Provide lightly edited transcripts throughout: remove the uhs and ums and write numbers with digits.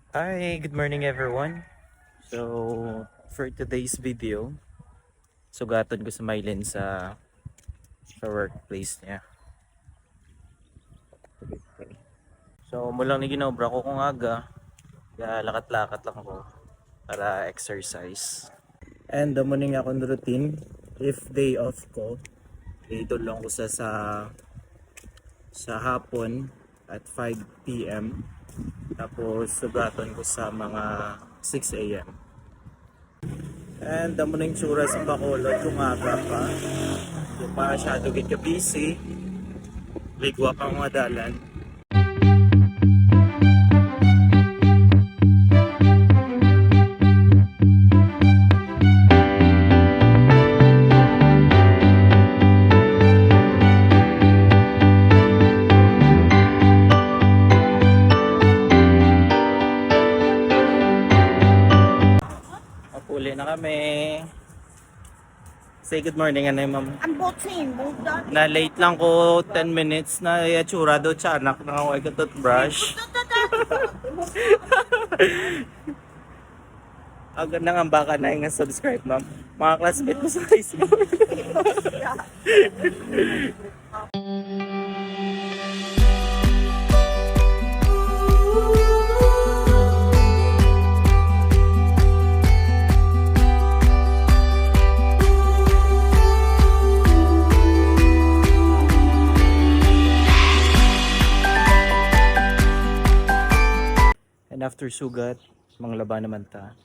Hi, good morning everyone. So, for today's video, sugatan ko si Mylene sa workplace niya. So, mulang ni ginobra ko kung aga, kaya lakat-lakat lang ko para exercise. And the morning akong routine, if day off ko, dito lang ko sa hapon at 5 p.m. Tapos sugatan ko sa mga 6 a.m. And damo na yung tsura sa Bacolod kung aga pa. Yung pa masyado ka busy. Ligwa pa mga dalan. Mapuli na kami. Say good morning, ano yung ma'am? Ang botsing, budak. Na late lang ko 10 minutes na tsura do tiyanak na ako ay toothbrush. Agad na nga baka na yung subscribe ma'am. Mga classmate ko sa high school. And after sugat, manglaba naman ta.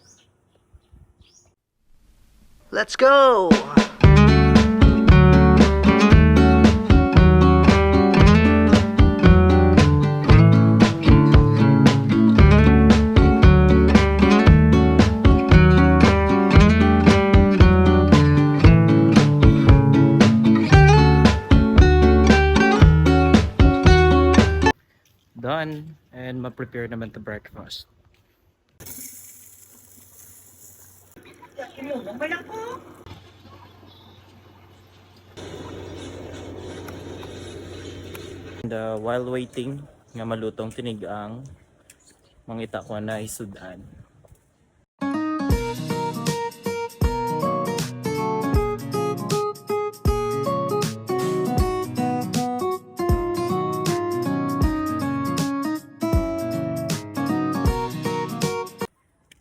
Let's go! Done. And ma-prepare naman to breakfast. And while waiting nga malutong tinigang, mangita ko na isudan.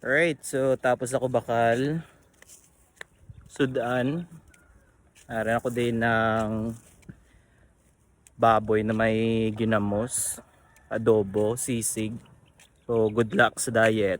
Alright, so tapos ako bakal sudan. Aran ako din ng baboy na may ginamos, adobo, sisig. So good luck sa diet.